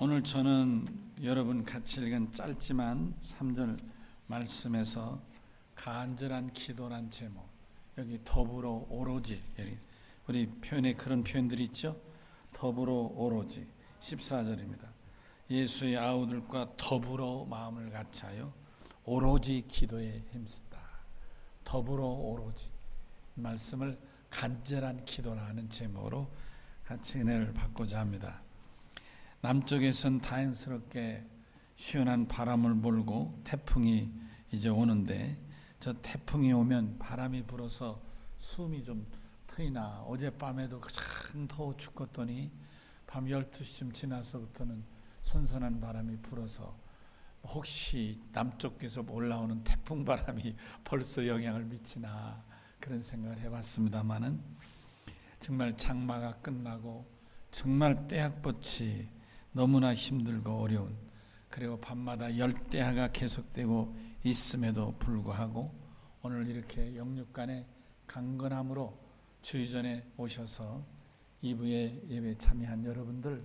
오늘 저는 여러분 같이 읽은 짧지만 3절 말씀에서 간절한 기도란 제목, 여기 더불어 오로지, 우리 표현에 그런 표현들이 있죠. 더불어 오로지 14절입니다. 예수의 아우들과 더불어 마음을 같이하여 오로지 기도에 힘쓰다. 더불어 오로지 말씀을 간절한 기도라는 제목으로 같이 은혜를 받고자 합니다. 남쪽에선 다행스럽게 시원한 바람을 몰고 태풍이 이제 오는데, 저 태풍이 오면 바람이 불어서 숨이 좀 트이나, 어젯밤에도 가장 더워 죽겠더니 밤 12시쯤 지나서부터는 선선한 바람이 불어서 혹시 남쪽에서 올라오는 태풍 바람이 벌써 영향을 미치나 그런 생각을 해봤습니다만은, 정말 장마가 끝나고 정말 떼약볕이 너무나 힘들고 어려운, 그리고 밤마다 열대야가 계속되고 있음에도 불구하고 오늘 이렇게 영육간의 강건함으로 주의전에 오셔서 2부의 예배 참여한 여러분들,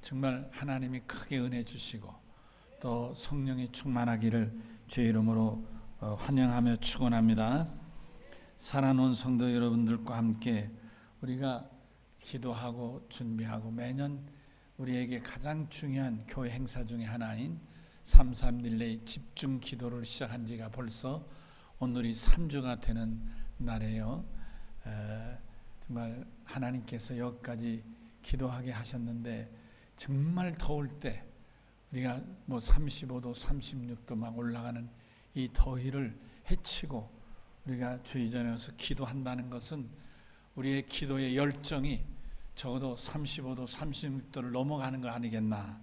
정말 하나님이 크게 은혜 주시고 또 성령이 충만하기를 주의 이름으로 환영하며 축원합니다. 살아놓은 성도 여러분들과 함께 우리가 기도하고 준비하고 매년 우리에게 가장 중요한 교회 행사 중에 하나인 331의 집중 기도를 시작한 지가 벌써 오늘이 3주가 되는 날이에요. 정말 하나님께서 여기까지 기도하게 하셨는데, 정말 더울 때 우리가 35도 36도 막 올라가는 이 더위를 헤치고 우리가 주의전에 와서 기도한다는 것은 우리의 기도의 열정이 적어도 35도 36도를 넘어가는 거 아니겠나.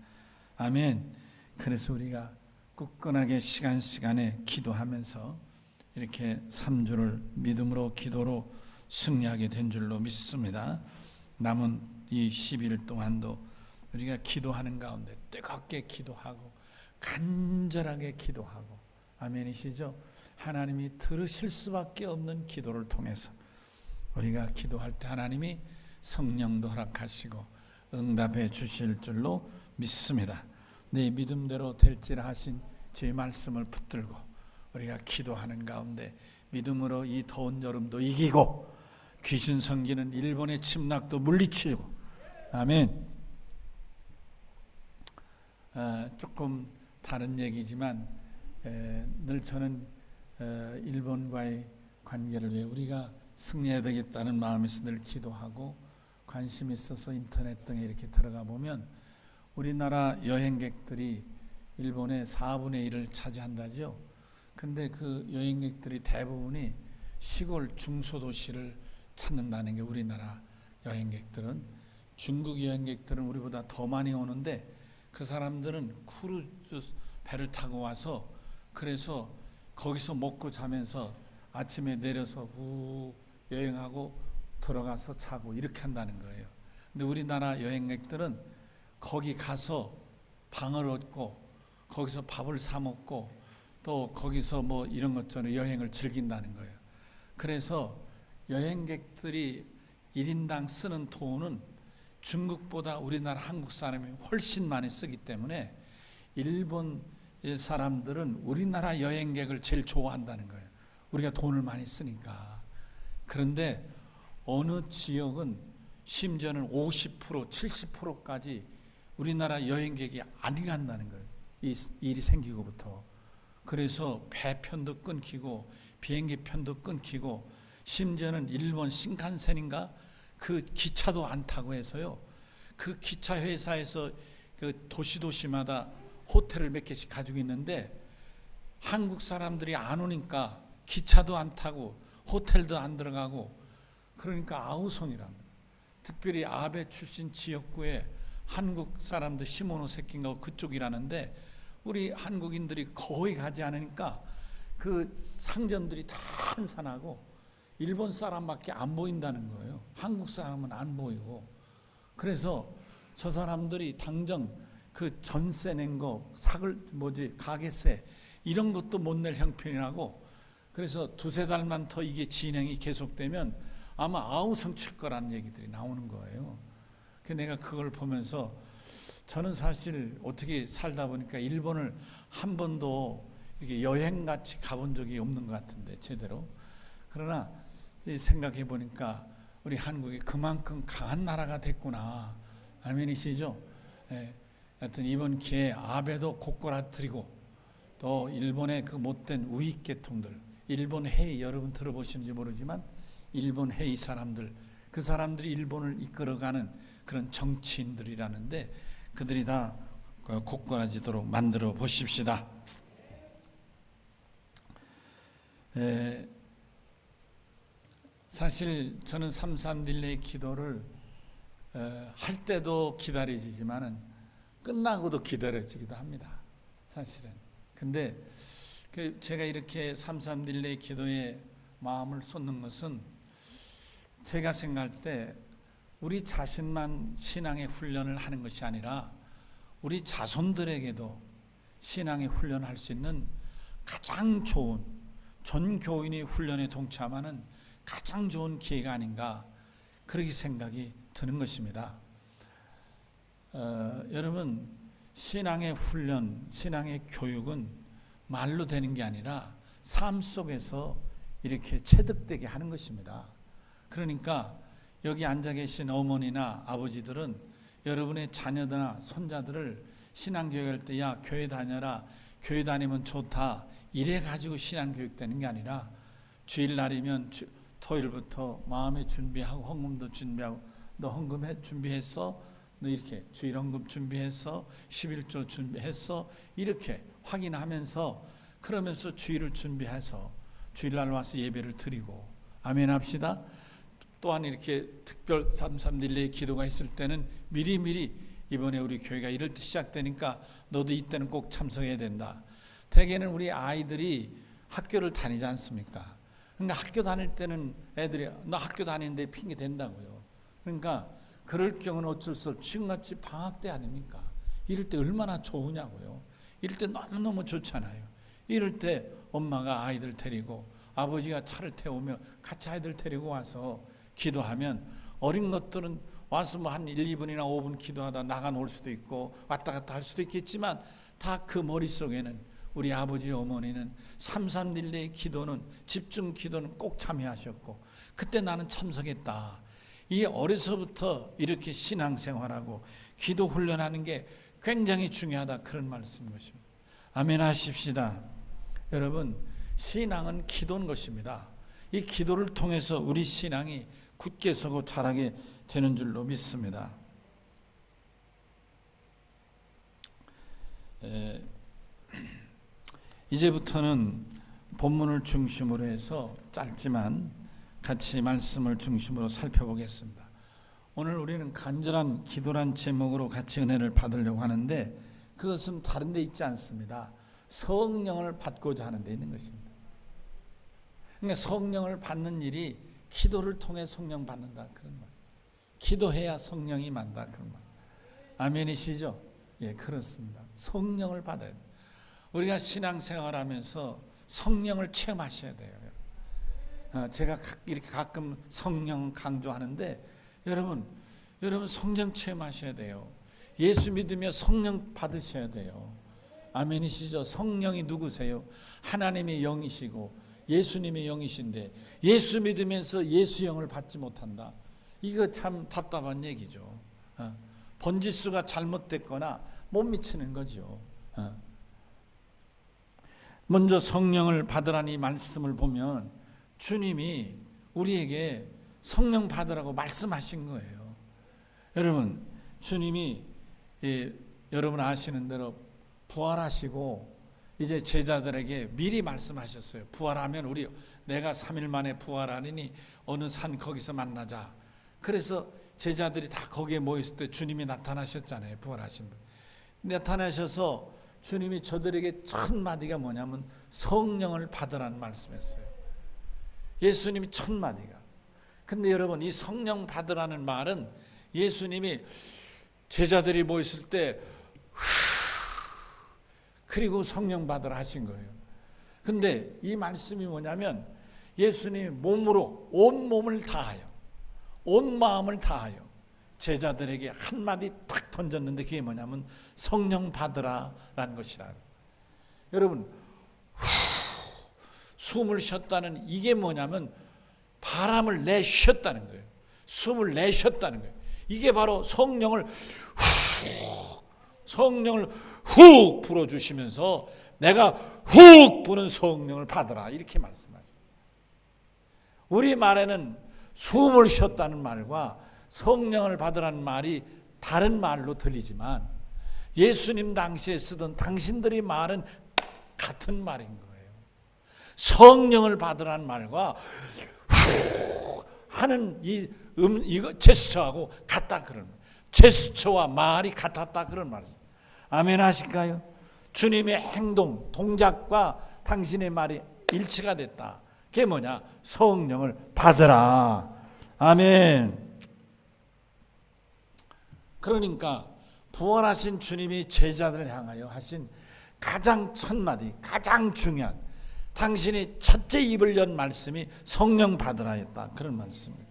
아멘. 그래서 우리가 굳건하게 시간에 기도하면서 이렇게 3주를 믿음으로 기도로 승리하게 된 줄로 믿습니다. 남은 이 11일 동안도 우리가 기도하는 가운데 뜨겁게 기도하고 간절하게 기도하고, 아멘이시죠? 하나님이 들으실 수밖에 없는 기도를 통해서 우리가 기도할 때 하나님이 성령도 허락하시고 응답해 주실 줄로 믿습니다. 네 믿음대로 될지라 하신 주의 말씀을 붙들고 우리가 기도하는 가운데 믿음으로 이 더운 여름도 이기고 귀신 섬기는 일본의 침략도 물리치고, 아멘. 조금 다른 얘기지만 늘 저는 일본과의 관계를 위해 우리가 승리해야 되겠다는 마음에서 늘 기도하고 관심이 있어서 인터넷 등에 이렇게 들어가 보면 우리나라 여행객들이 일본의 4분의 1을 차지한다죠. 근데 그 여행객들이 대부분이 시골 중소도시를 찾는다는 게 우리나라 여행객들은. 중국 여행객들은 우리보다 더 많이 오는데 그 사람들은 크루즈 배를 타고 와서 그래서 거기서 먹고 자면서 아침에 내려서 후 여행하고 들어가서 자고 이렇게 한다는 거예요. 근데 우리나라 여행객들은 거기 가서 방을 얻고 거기서 밥을 사 먹고 또 거기서 이런 것처럼 여행을 즐긴다는 거예요. 그래서 여행객들이 1인당 쓰는 돈은 중국보다 우리나라 한국 사람이 훨씬 많이 쓰기 때문에 일본 사람들은 우리나라 여행객을 제일 좋아한다는 거예요. 우리가 돈을 많이 쓰니까. 그런데 어느 지역은 심지어는 50%, 70%까지 우리나라 여행객이 안 간다는 거예요. 이 일이 생기고부터. 그래서 배편도 끊기고 비행기 편도 끊기고 심지어는 일본 신칸센인가 그 기차도 안 타고 해서요. 그 기차 회사에서 그 도시마다 호텔을 몇 개씩 가지고 있는데 한국 사람들이 안 오니까 기차도 안 타고 호텔도 안 들어가고, 그러니까 아우성이랍니다. 특별히 아베 출신 지역구에 한국 사람들 시모노세키인가 그쪽이라는데 우리 한국인들이 거의 가지 않으니까 그 상점들이 다 한산하고 일본 사람밖에 안 보인다는 거예요. 한국 사람은 안 보이고. 그래서 저 사람들이 당장 그 전세 낸 거, 가게세 이런 것도 못 낼 형편이라고. 그래서 2-3달만 더 이게 진행이 계속되면 아마 아우성 칠 거라는 얘기들이 나오는 거예요. 내가 그걸 보면서 저는 사실 어떻게 살다 보니까 일본을 한 번도 이렇게 여행같이 가본 적이 없는 것 같은데 제대로. 그러나 생각해 보니까 우리 한국이 그만큼 강한 나라가 됐구나. 아멘이시죠? 예. 하여튼 이번 기회에 아베도 고꾸라뜨리고 또 일본의 그 못된 우익계통들, 일본 해이 여러분 들어보시는지 모르지만 일본 해이 사람들, 그 사람들이 일본을 이끌어가는 그런 정치인들이라는데 그들이 다 고꾸라지도록 만들어 보십시다. 사실 저는 3.3 딜레이 기도를 할 때도 기다려지지만은 끝나고도 기다려지기도 합니다. 사실은. 근데 제가 이렇게 3.3 딜레이 기도에 마음을 쏟는 것은 제가 생각할 때 우리 자신만 신앙의 훈련을 하는 것이 아니라 우리 자손들에게도 신앙의 훈련을 할 수 있는 가장 좋은, 전 교인이 훈련에 동참하는 가장 좋은 기회가 아닌가, 그렇게 생각이 드는 것입니다. 여러분, 신앙의 훈련, 신앙의 교육은 말로 되는 게 아니라 삶 속에서 이렇게 체득되게 하는 것입니다. 그러니까 여기 앉아 계신 어머니나 아버지들은 여러분의 자녀나 손자들을 신앙교육할 때 야 교회 다녀라, 교회 다니면 좋다, 이래 가지고 신앙교육 되는 게 아니라 주일날이면 토요일부터 마음에 준비하고 헌금도 준비하고 너 헌금 준비했어? 너 이렇게 주일 헌금 준비했어? 11조 준비했어? 이렇게 확인하면서 그러면서 주일을 준비해서 주일날 와서 예배를 드리고 아멘 합시다. 또한 이렇게 특별 3.3 딜레이 기도가 있을 때는 미리미리 이번에 우리 교회가 이럴 때 시작되니까 너도 이때는 꼭 참석해야 된다. 대개는 우리 아이들이 학교를 다니지 않습니까? 그러니까 학교 다닐 때는 애들이 너 학교 다니는데 핑계 댄다고요. 그러니까 그럴 경우는 어쩔 수 없이 지금같이 방학 때 아닙니까? 이럴 때 얼마나 좋으냐고요. 이럴 때 너무너무 좋잖아요. 이럴 때 엄마가 아이들 데리고 아버지가 차를 태우며 같이 아이들 데리고 와서 기도하면 어린 것들은 와서 뭐 한 1, 2분이나 5분 기도하다 나가 놀 수도 있고 왔다 갔다 할 수도 있겠지만 다 그 머릿속에는 우리 아버지 어머니는 3.3 딜레이 기도는 집중 기도는 꼭 참여하셨고 그때 나는 참석했다. 이게 어려서부터 이렇게 신앙생활하고 기도 훈련하는 게 굉장히 중요하다, 그런 말씀인 것입니다. 아멘 하십시다. 여러분, 신앙은 기도인 것입니다. 이 기도를 통해서 우리 신앙이 굳게 서고 자라게 되는 줄로 믿습니다. 이제부터는 본문을 중심으로 해서 짧지만 같이 말씀을 중심으로 살펴보겠습니다. 오늘 우리는 간절한 기도란 제목으로 같이 은혜를 받으려고 하는데 그것은 다른 데 있지 않습니다. 성령을 받고자 하는 데 있는 것입니다. 그러니까 성령을 받는 일이 기도를 통해 성령 받는다, 그런 말. 기도해야 성령이 만다, 그런 말. 아멘이시죠? 예, 그렇습니다. 성령을 받아야 돼요. 우리가 신앙생활하면서 성령을 체험하셔야 돼요. 제가 이렇게 가끔 성령 강조하는데 여러분 성령 체험하셔야 돼요. 예수 믿으며 성령 받으셔야 돼요. 아멘이시죠? 성령이 누구세요? 하나님의 영이시고 예수님의 영이신데 예수 믿으면서 예수 영을 받지 못한다. 이거 참 답답한 얘기죠. 번지수가 잘못됐거나 못 미치는 거죠. 먼저 성령을 받으라니 말씀을 보면 주님이 우리에게 성령 받으라고 말씀하신 거예요. 여러분, 주님이 여러분 아시는 대로 부활하시고 이제 제자들에게 미리 말씀하셨어요. 부활하면 내가 3일 만에 부활하리니 어느 산 거기서 만나자. 그래서 제자들이 다 거기에 모였을 때 주님이 나타나셨잖아요. 부활하신 분. 나타나셔서 주님이 저들에게 첫 마디가 뭐냐면 성령을 받으라는 말씀했어요. 예수님이 첫 마디가. 근데 여러분, 이 성령 받으라는 말은 예수님이 제자들이 모였을 때 그리고 성령 받으라 하신 거예요. 근데 이 말씀이 뭐냐면 예수님이 몸으로 온 몸을 다하여 온 마음을 다하여 제자들에게 한마디 탁 던졌는데 그게 뭐냐면 성령 받으라라는 것이라. 여러분 숨을 쉬었다는 이게 뭐냐면 바람을 내쉬었다는 거예요. 숨을 내쉬었다는 거예요. 이게 바로 성령을 훅 불어주시면서 내가 훅 부는 성령을 받으라 이렇게 말씀하죠. 우리 말에는 숨을 쉬었다는 말과 성령을 받으라는 말이 다른 말로 들리지만 예수님 당시에 쓰던 당신들이 말은 같은 말인 거예요. 성령을 받으라는 말과 후 하는 이거 제스처하고 같다 그런 거예요. 제스처와 말이 같았다 그런 말이에요. 아멘 하실까요? 주님의 행동, 동작과 당신의 말이 일치가 됐다. 그게 뭐냐? 성령을 받으라. 아멘. 그러니까 부활하신 주님이 제자들을 향하여 하신 가장 첫 마디, 가장 중요한 당신이 첫째 입을 연 말씀이 성령 받으라였다. 그런 말씀이에요.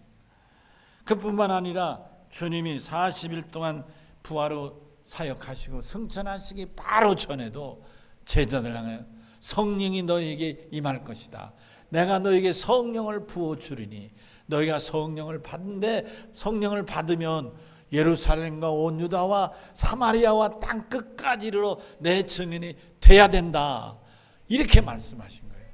그뿐만 아니라 주님이 40일 동안 부활로 사역하시고 승천하시기 바로 전에도 제자들 향해 성령이 너에게 임할 것이다. 내가 너에게 성령을 부어주리니 너희가 성령을 받는데 성령을 받으면 예루살렘과 온 유다와 사마리아와 땅 끝까지로 내 증인이 돼야 된다. 이렇게 말씀하신 거예요.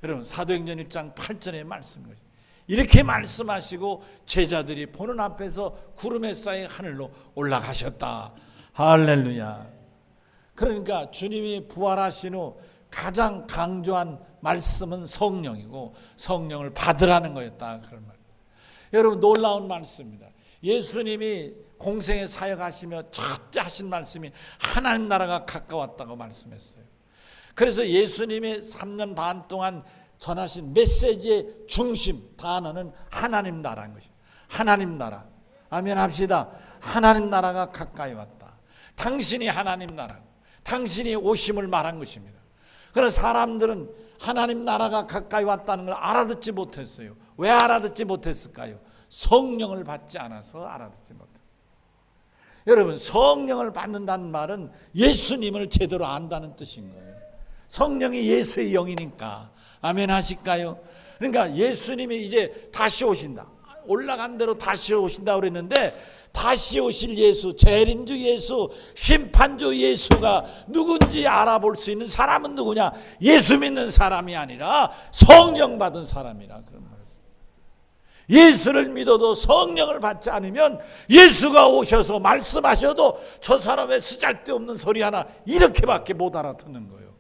여러분 사도행전 1장 8절에 말씀인 거죠. 이렇게 말씀하시고 제자들이 보는 앞에서 구름에 쌓인 하늘로 올라가셨다. 할렐루야. 그러니까 주님이 부활하신 후 가장 강조한 말씀은 성령이고 성령을 받으라는 거였다. 그런 말. 여러분 놀라운 말씀입니다. 예수님이 공생에 사역하시며 첫째 하신 말씀이 하나님 나라가 가까웠다고 말씀했어요. 그래서 예수님이 3년 반 동안 전하신 메시지의 중심 단어는 하나님 나라인 것입니다. 하나님 나라. 아멘 합시다. 하나님 나라가 가까이 왔다. 당신이 하나님 나라, 당신이 오심을 말한 것입니다. 그러나 사람들은 하나님 나라가 가까이 왔다는 걸 알아듣지 못했어요. 왜 알아듣지 못했을까요? 성령을 받지 않아서 알아듣지 못해요. 여러분 성령을 받는다는 말은 예수님을 제대로 안다는 뜻인 거예요. 성령이 예수의 영이니까. 아멘 하실까요? 그러니까 예수님이 이제 다시 오신다. 올라간 대로 다시 오신다 그랬는데 다시 오실 예수, 재림주 예수, 심판주 예수가 누군지 알아볼 수 있는 사람은 누구냐? 예수 믿는 사람이 아니라 성령 받은 사람이라 그런 말이에요. 예수를 믿어도 성령을 받지 않으면 예수가 오셔서 말씀하셔도 저 사람의 쓰잘데없는 소리 하나 이렇게밖에 못 알아듣는 거예요.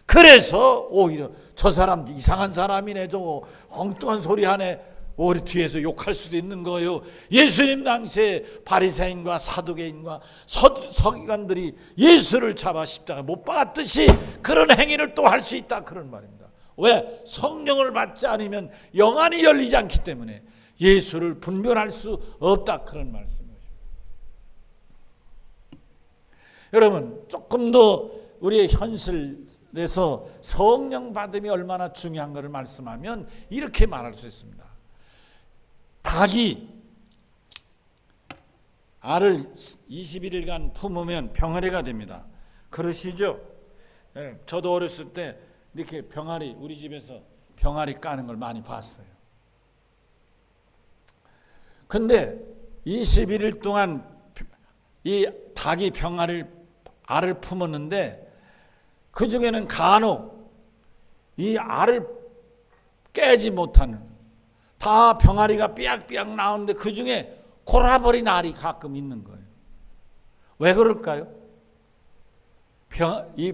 그래서 오히려 저 사람 이상한 사람이네, 저거 엉뚱한 소리 하네, 오히려 뒤에서 욕할 수도 있는 거예요. 예수님 당시에 바리새인과 사두개인과 서기관들이 예수를 잡아 십자가에 못 박았듯이 그런 행위를 또 할 수 있다 그런 말입니다. 왜? 성령을 받지 않으면 영안이 열리지 않기 때문에 예수를 분별할 수 없다 그런 말씀이죠. 여러분 조금 더 우리의 현실에서 성령 받음이 얼마나 중요한 것을 말씀하면 이렇게 말할 수 있습니다. 닭이 알을 21일간 품으면 병아리가 됩니다. 그러시죠? 네, 저도 어렸을 때 이렇게 병아리, 우리 집에서 병아리 까는 걸 많이 봤어요. 근데 21일 동안 이 닭이 알을 품었는데 그 중에는 간혹 이 알을 깨지 못하는 다 병아리가 삐약삐약 나오는데 그 중에 골아버린 알이 가끔 있는 거예요. 왜 그럴까요? 이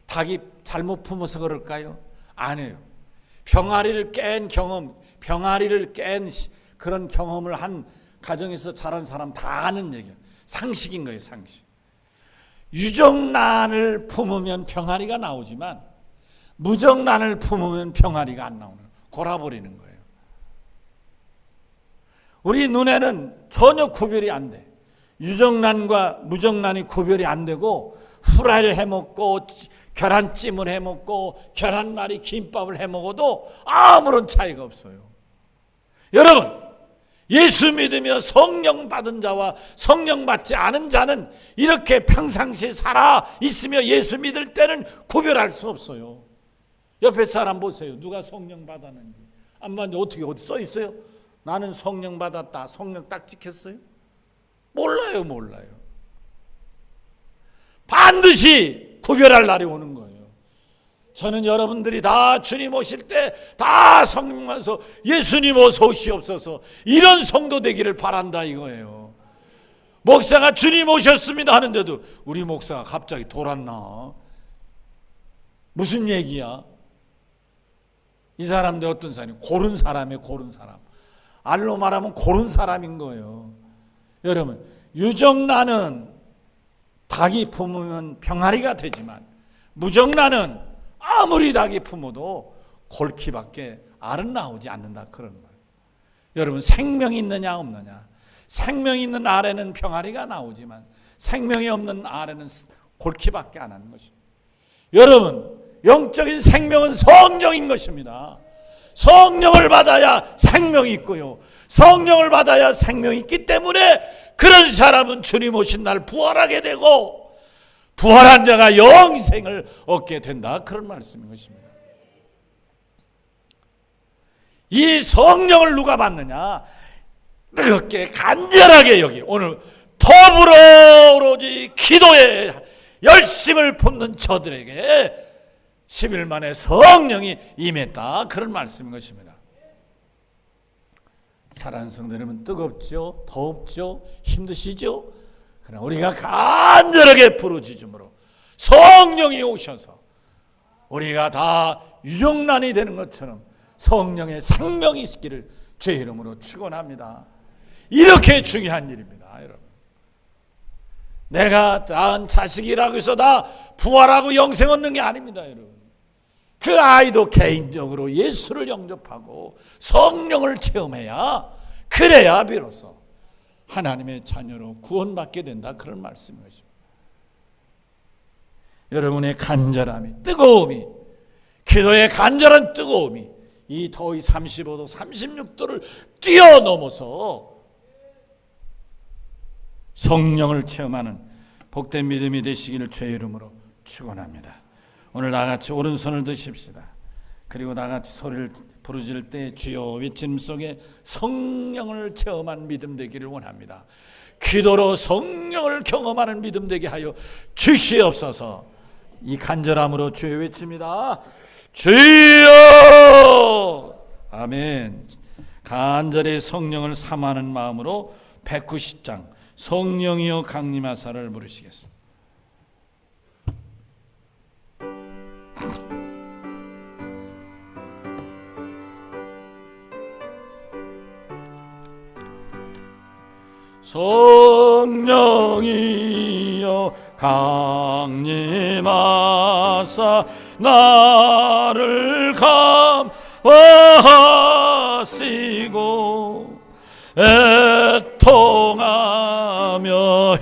닭이 잘못 품어서 그럴까요? 아니에요. 병아리를 깬 그런 경험을 한 가정에서 자란 사람 다 아는 얘기예요. 상식인 거예요, 상식. 유정란을 품으면 병아리가 나오지만 무정란을 품으면 병아리가 안 나오는 거예요. 골아버리는 거예요. 우리 눈에는 전혀 구별이 안 돼. 유정란과 무정란이 구별이 안 되고 후라이를 해먹고 계란찜을 해먹고 계란말이 김밥을 해먹어도 아무런 차이가 없어요. 여러분 예수 믿으며 성령 받은 자와 성령 받지 않은 자는 이렇게 평상시에 살아 있으며 예수 믿을 때는 구별할 수 없어요. 옆에 사람 보세요. 누가 성령 받았는지. 안 봤는데 어떻게 어디 써 있어요? 나는 성령 받았다. 성령 딱 찍혔어요? 몰라요. 반드시 구별할 날이 오는 거예요. 저는 여러분들이 다 주님 오실 때 다 성령 와서 예수님 어서 오시옵소서 이런 성도 되기를 바란다 이거예요. 목사가 주님 오셨습니다 하는데도 우리 목사가 갑자기 돌았나? 무슨 얘기야? 이 사람들 어떤 사람이? 고른 사람이에요. 고른 사람. 알로 말하면 고른 사람인 거예요. 여러분, 유정란은 닭이 품으면 병아리가 되지만 무정란은 아무리 닭이 품어도 골키밖에 알은 나오지 않는다 그런 말. 여러분, 생명이 있느냐 없느냐? 생명이 있는 알에는 병아리가 나오지만 생명이 없는 알에는 골키밖에 안 하는 것입니다. 여러분, 영적인 생명은 성령인 것입니다. 성령을 받아야 생명이 있고요. 성령을 받아야 생명이 있기 때문에 그런 사람은 주님 오신 날 부활하게 되고 부활한 자가 영생을 얻게 된다. 그런 말씀인 것입니다. 이 성령을 누가 받느냐? 이렇게 간절하게 여기 오늘 더불어 오로지 기도에 열심을 붓는 저들에게 10일 만에 성령이 임했다. 그런 말씀인 것입니다. 사랑하는 성도 여러분, 뜨겁죠? 덥죠? 힘드시죠? 그러나 우리가 간절하게 부르짖음으로 성령이 오셔서 우리가 다 유정란이 되는 것처럼 성령의 생명이 있기를 주의 이름으로 축원합니다. 이렇게 중요한 일입니다. 여러분, 내가 낳은 자식이라고 해서 다 부활하고 영생 얻는 게 아닙니다. 여러분, 그 아이도 개인적으로 예수를 영접하고 성령을 체험해야 그래야 비로소 하나님의 자녀로 구원받게 된다. 그런 말씀인 것입니다. 여러분의 간절함이, 뜨거움이, 기도의 간절한 뜨거움이 이 더위 35도, 36도를 뛰어넘어서 성령을 체험하는 복된 믿음이 되시기를 주의 이름으로 축원합니다. 오늘 나같이 오른손을 드십시다. 그리고 나같이 소리를 부르짖을 때 주여 외침 속에 성령을 체험한 믿음 되기를 원합니다. 기도로 성령을 경험하는 믿음 되게 하여 주시옵소서. 이 간절함으로 주여 외칩니다. 주여! 아멘. 간절히 성령을 사모하는 마음으로 190장 성령이여 강림하사를 부르시겠습니다. 성령이여 강림하사 나를 감화하시고